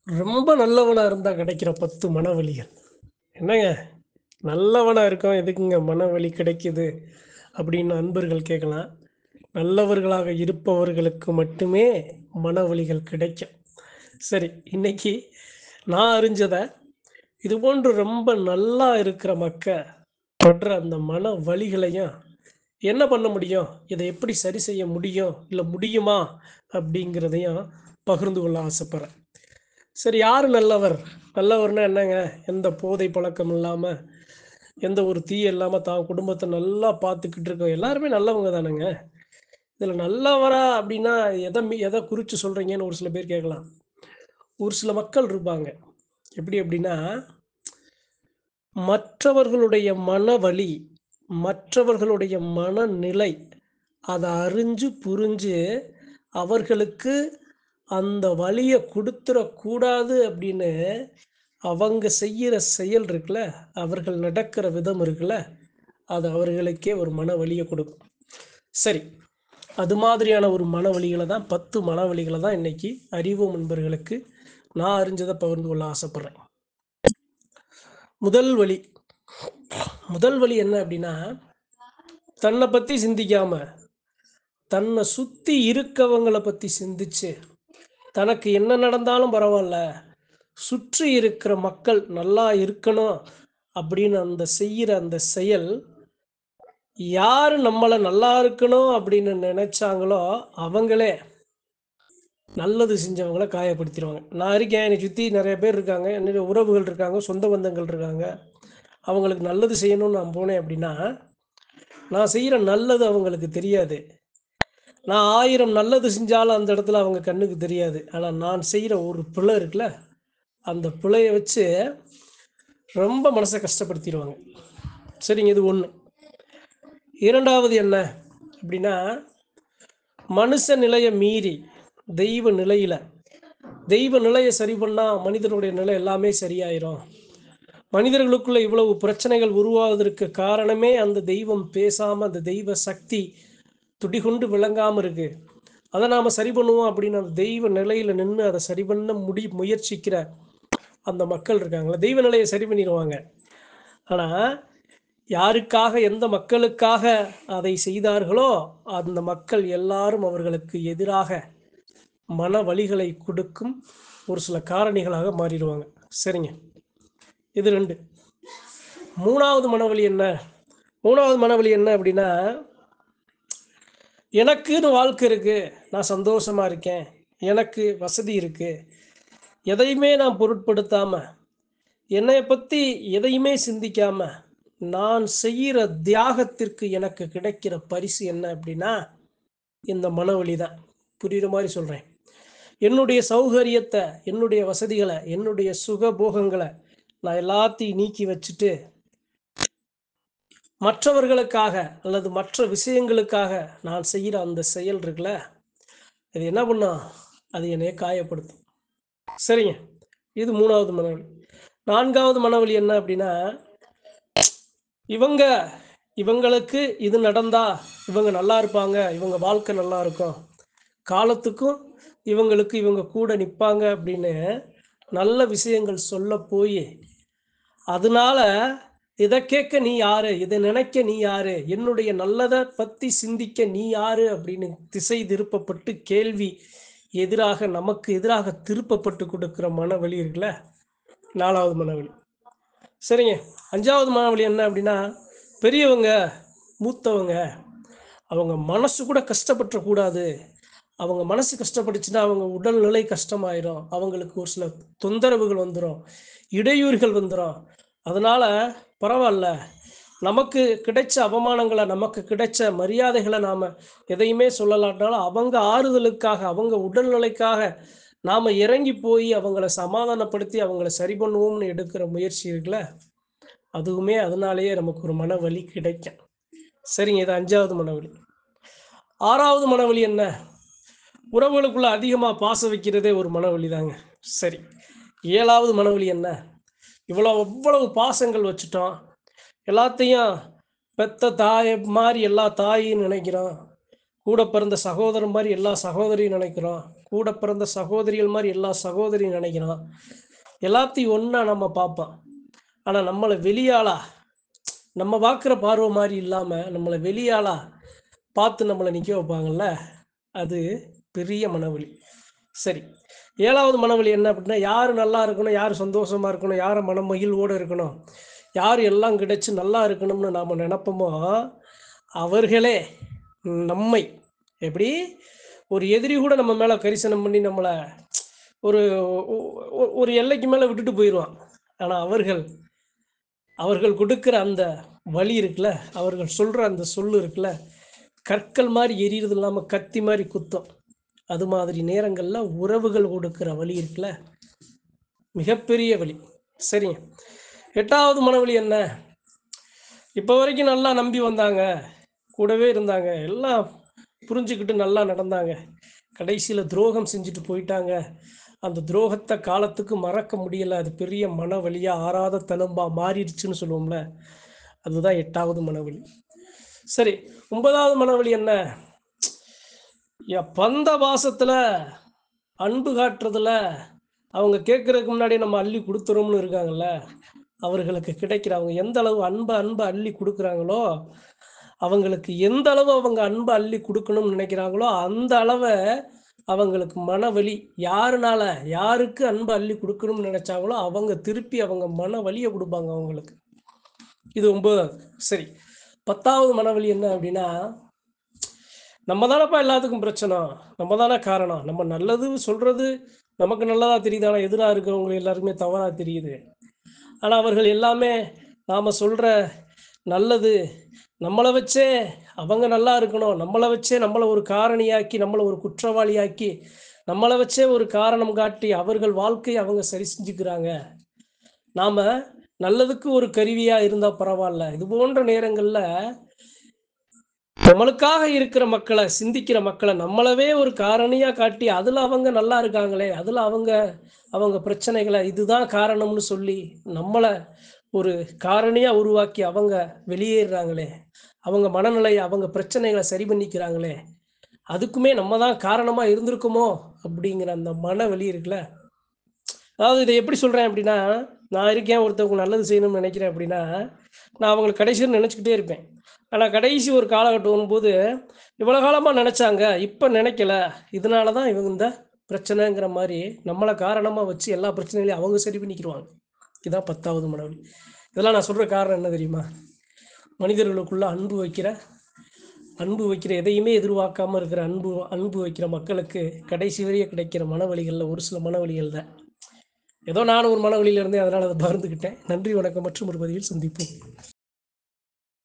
ரொம்ப நல்லவனா இருந்தா கிடைக்கிற 10 மனவலிகள். என்னங்க நல்லவனா இருக்கோம், எதுக்குங்க மனவலி கிடைக்குது? அப்படின்னு நண்பர்கள் கேட்கலாம். நல்லவர்களாக இருப்பவர்களுக்கு மட்டுமே மனவலிகள் கிடைக்கும். சரி, இன்னைக்கு நான் அறிஞ்சத, இது போன்று ரொம்ப நல்லா இருக்கிற படுற அந்த மன வலிகளையும், என்ன பண்ண முடியும்? இதை எப்படி சரி செய்ய முடியும்? இல்ல முடியுமா? அப்படிங்கிறதையும் பகிர்ந்து கொள்ள ஆசைப்படுறேன். சரி, யாரு நல்லவர்? நல்லவர்னா என்னங்க? எந்த போதை பழக்கம் இல்லாம, எந்த ஒரு தீயும் இல்லாம தான் குடும்பத்த நல்லா பார்த்துக்கிட்டு இருக்க எல்லாருமே நல்லவங்க தானங்க. இதுல நல்லவரா அப்படின்னா எத குறிச்சு சொல்றீங்கன்னு ஒரு சில பேர் கேட்கலாம். ஒரு சில மக்கள் இருப்பாங்க. எப்படி அப்படின்னா, மற்றவர்களுடைய மனவலி, மற்றவர்களுடைய மனநிலை அத அறிஞ்சு, புரிஞ்சு அவர்களுக்கு அந்த வலிய குடுத்துறக்கூடாது அப்படின்னு அவங்க செய்யிற செயல் இருக்குல்ல, அவர்கள் நடக்கிற விதம் இருக்குல்ல, அது அவர்களுக்கே ஒரு மன வலிய கொடுக்கும். சரி, அது மாதிரியான ஒரு மனவலிகள தான் 10 மனவலிகள தான் இன்னைக்கு அறிவோம் நண்பர்களுக்கு நான் அறிஞ்சத பகிர்ந்து கொள்ள ஆசைப்படுறேன். முதல் வழி முதல் வழி என்ன அப்படின்னா, தன்ன பத்தி சிந்திக்காம, தன்ன சுத்தி இருக்கவங்கள பத்தி சிந்திச்சு, தனக்கு என்ன நடந்தாலும் பரவால்ல, சுற்றி இருக்கிற மக்கள் நல்லா இருக்கணும் அப்படின்னு செய்யிற அந்த செயல், யாரு நம்மள நல்லா இருக்கணும் அப்படின்னு நெனைச்சாங்களோ, அவங்களே நல்லது செஞ்சவங்கள காயப்படுத்திருவாங்க. நான் இருக்கேன், என்னை சுத்தி நெறைய பேர் இருக்காங்க. என்னுடைய உறவுகள் இருக்காங்க, சொந்த பந்தங்கள் இருக்காங்க. அவங்களுக்கு நல்லது செய்யணும்னு நான் போனேன் அப்படின்னா, நான் செய்ற நல்லது அவங்களுக்கு தெரியாது. நான் 1000 நல்லது செஞ்சாலும் அந்த இடத்துல அவங்க கண்ணுக்கு தெரியாது. ஆனா நான் செய்ற ஒரு பிழை இருக்குல்ல, அந்த பிழைய வச்சு ரொம்ப மனச கஷ்டப்படுத்திருவாங்க. சரிங்க, இது 1. 2வது என்ன அப்படின்னா, மனுஷ நிலைய மீறி தெய்வ நிலையில தெய்வ நிலைய சரி பண்ணா மனிதனுடைய நிலை எல்லாமே சரியாயிரும். மனிதர்களுக்குள்ள இவ்வளவு பிரச்சனைகள் உருவாவதற்கு காரணமே அந்த தெய்வம் பேசாம, அந்த தெய்வ சக்தி துடிகொண்டு விளங்காம இருக்கு. அத நாம சரி பண்ணுவோம் அப்படின்னு அந்த தெய்வ நிலையில நின்னு அத சரி பண்ண முயற்சிக்கிற அந்த மக்கள் இருக்காங்கல்ல, தெய்வ நிலைய சரி பண்ணிருவாங்க. ஆனா, யாருக்காக, எந்த மக்களுக்காக அதை செய்தார்களோ, அந்த மக்கள் எல்லாரும் அவர்களுக்கு எதிராக மன வலிகளை கொடுக்கும் ஒரு சில காரணிகளாக மாறிடுவாங்க. சரிங்க. இது 2. 3வது மனவலி என்ன? 3வது மனவலி என்ன அப்படின்னா, எனக்குன்னு வாழ்க்கை இருக்கு. நான் சந்தோஷமா இருக்கேன். எனக்கு வசதி இருக்கு. எதையுமே நான் பொருட்படுத்தாம, என்னைய பத்தி எதையுமே சிந்திக்காம, நான் செய்யிற தியாகத்திற்கு எனக்கு கிடைக்கிற பரிசு என்ன அப்படின்னா, இந்த மனவலி தான். புரியிற மாரி சொல்றேன். என்னுடைய சௌகரியத்த, என்னுடைய வசதிகள, என்னுடைய சுகபோகங்கள நான் எல்லாத்தையும் நீக்கி வச்சுட்டு, மற்றவர்களுக்காக அல்லது மற்ற விஷயங்களுக்காக நான் செய்யிற அந்த செயல் இருக்குல்ல, அது என்ன பண்ணும்? அது என்னைய காயப்படுத்தும். சரிங்க. இது 3வது மனவலி. 4வது மனவலி என்ன அப்படின்னா, இவங்க இவங்களுக்கு இது நடந்தா இவங்க நல்லா இருப்பாங்க. இவங்க வாழ்க்கை நல்லா இருக்கும். காலத்துக்கும் இவங்களுக்கு இவங்க கூட நிப்பாங்க அப்படின்னு நல்ல விஷயங்கள் சொல்ல போயி, அதனால இத கேட்க நீ யாரு? இத நினைக்க நீ யாரு? என்னுடைய நல்லத பத்தி சிந்திக்க நீ யாரு? அப்படின்னு திசை திருப்பப்பட்டு கேள்வி நமக்கு எதிராக திருப்பப்பட்டு கொடுக்கிற மனவலி இருக்குல்ல, 4வது மனவலி. சரிங்க. 5வது மனவலி என்ன அப்படின்னா, பெரியவங்க, மூத்தவங்க, அவங்க மனசு கூட கஷ்டப்பட்டுறக்கூடாது. அவங்க மனசு கஷ்டப்பட்டுச்சுன்னா, அவங்க உடல்நிலை கஷ்டமாயிரும். அவங்களுக்கு ஒரு சில தொந்தரவுகள் வந்துரும். இடையூறுகள் வந்துரும். அதனால பரவால்ல. நமக்கு கிடைச்ச அவமானங்கள, நமக்கு கிடைச்ச மரியாதைகள நாம எதையுமே சொல்லலாட்னாலும், அவங்க ஆறுதலுக்காக, அவங்க உடல்நிலைக்காக நாம இறங்கி போய் அவங்கள சமாதானப்படுத்தி, அவங்கள சரி பண்ணுவோம்னு எடுக்கிற முயற்சி இருக்குல்ல, அதுவுமே அதனாலேயே நமக்கு ஒரு மனவலி கிடைக்கும். சரிங்க, இது 5வது மனவலி. 6வது மனவலி என்ன? உறவுகளுக்குள்ள அதிகமா பாசம் வைக்கிறதே ஒரு மனவலி தாங்க. சரி. 7வது மனவலி என்ன? இவ்வளவு பாசங்கள் வச்சுட்டோம். எல்லாத்தையும் பெத்த தாய் மாரி எல்லா தாயும் நினைக்கிறோம். கூட பிறந்த சகோதரன் மாரி எல்லா சகோதரியும் நினைக்கிறோம். கூட பிறந்த சகோதரிகள் மாதிரி எல்லா சகோதரியும் நினைக்கிறோம். எல்லாத்தையும் ஒன்றா நம்ம பார்ப்போம். ஆனால் நம்மளை வெளியாளா நம்ம பார்க்குற பார்வை மாதிரி இல்லாமல் நம்மளை வெளியாளா பார்த்து நம்மளை நிற்க வைப்பாங்கள்ல, அது பெரிய மனவலி. சரி, 7வது மனவலி என்ன அப்படின்னா, யார் நல்லா இருக்கணும், யார் சந்தோஷமாக இருக்கணும், யார் மகிழ்வோடு இருக்கணும், யார் எல்லாம் கிடைச்சி நல்லா இருக்கணும்னு நாம் நினப்போமோ அவர்களே நம்மை எப்படி ஒரு எதிரி கூட நம்ம மேலே கரிசனம் பண்ணி நம்மளை ஒரு ஒரு எல்லைக்கு மேலே விட்டுட்டு போயிடுவான். ஆனால் அவர்கள் கொடுக்குற அந்த வழி இருக்குல்ல, அவர்கள் சொல்கிற அந்த சொல்லு இருக்குல்ல, கற்கள் மாதிரி எரியறது இல்லாமல் கத்தி மாதிரி குத்தம். அது மாதிரி நேரங்களில் உறவுகள் கொடுக்குற வழி இருக்குல்ல, மிகப்பெரிய வழி. சரிங்க, 8வது மனவழி என்ன? இப்போ வரைக்கும் நல்லா நம்பி வந்தாங்க, கூடவே இருந்தாங்க, எல்லாம் புரிஞ்சுக்கிட்டு நல்லா நடந்தாங்க, கடைசியில் துரோகம் செஞ்சுட்டு போயிட்டாங்க. அந்த துரோகத்தை காலத்துக்கு மறக்க முடியலை, அது பெரிய மனவழியாக ஆறாத தழும்பா மாறிடுச்சுன்னு சொல்லுவோம்ல, அதுதான் 8வது மனவழி. சரி, 9வது மனவழி என்ன? பந்த பாசத்தில் அன்பு காட்டுறதுல அவங்க கேட்குறதுக்கு முன்னாடி நம்ம அள்ளி கொடுத்துறோம்னு இருக்காங்கல்ல, அவர்களுக்கு கிடைக்கிற அவங்க எந்த அளவு அன்பை அள்ளி கொடுக்குறாங்களோ, அவங்களுக்கு எந்த அளவு அவங்க அன்பை அள்ளி கொடுக்கணும்னு நினைக்கிறாங்களோ அந்த அளவை அவங்களுக்கு மனவலி, யாருக்கு அன்பை அள்ளி கொடுக்கணும்னு நினைச்சாங்களோ அவங்க திருப்பி அவங்க மனவலியை கொடுப்பாங்க அவங்களுக்கு. இது 9வது. சரி, 10வது மனவலி என்ன அப்படின்னா, நம்ம தானப்பா எல்லாத்துக்கும் பிரச்சனை, நம்ம தானே காரணம், நம்ம நல்லது சொல்கிறது நமக்கு நல்லதாக தெரியுது, ஆனால் எதிராக இருக்கிறவங்க எல்லாருக்குமே தவறாக தெரியுது. ஆனால் அவர்கள் எல்லாமே நாம் சொல்கிற நல்லது நம்மளை வச்சே அவங்க நல்லா இருக்கணும், நம்மளை வச்சே நம்மளை ஒரு காரணியாக்கி, நம்மளை ஒரு குற்றவாளியாக்கி, நம்மளை வச்சே ஒரு காரணம் காட்டி அவர்கள் வாழ்க்கையை அவங்க சரி செஞ்சுக்கிறாங்க. நாம் நல்லதுக்கு ஒரு கருவியாக இருந்தால் பரவாயில்ல. இது போன்ற நேரங்களில் நம்மளுக்காக இருக்கிற மக்களை, சிந்திக்கிற மக்களை நம்மளவே ஒரு காரணியாக காட்டி அதில் அவங்க நல்லா இருக்காங்களே, அதில் அவங்க பிரச்சனைகளை இதுதான் காரணம்னு சொல்லி நம்மளை ஒரு காரணியாக உருவாக்கி அவங்க வெளியேறாங்களே, அவங்க மனநிலையை அவங்க பிரச்சனைகளை சரி பண்ணிக்கிறாங்களே, அதுக்குமே நம்ம தான் காரணமாக இருந்திருக்குமோ அப்படிங்கிற அந்த மனவலி இருக்குல்ல. அதாவது இதை எப்படி சொல்கிறேன் அப்படின்னா, நான் இருக்கேன், ஒருத்தவங்க நல்லது செய்யணும்னு நினைக்கிறேன் அப்படின்னா, நான் அவங்களுக்கு கடைசின்னு நினச்சிக்கிட்டே இருப்பேன். ஆனால் கடைசி ஒரு காலகட்டம் வரும்போது இவ்வளோ காலமாக நினச்சாங்க, இப்போ நினைக்கல, இதனால தான் இவங்க இந்த பிரச்சனைங்கிற மாதிரி நம்மளை காரணமாக வச்சு எல்லா பிரச்சனைகளையும் அவங்க சரி பண்ணிக்கிடுவாங்க. இதுதான் 10வது மனவலி. இதெல்லாம் நான் சொல்கிற காரணம் என்ன தெரியுமா? மனிதர்களுக்குள்ள அன்பு வைக்கிற எதையுமே எதிர்பார்க்காமல் இருக்கிற அன்பு வைக்கிற மக்களுக்கு கடைசி வரையே கிடைக்கிற மனவலிகளில் ஒரு சில மனவலிகள் தான். ஏதோ நான் ஒரு மனவலியில் இருந்தேன், அதனால் அதை பகிர்ந்துக்கிட்டேன். நன்றி, வணக்கம். மற்றும் ஒரு பதிவில் சந்திப்போம்.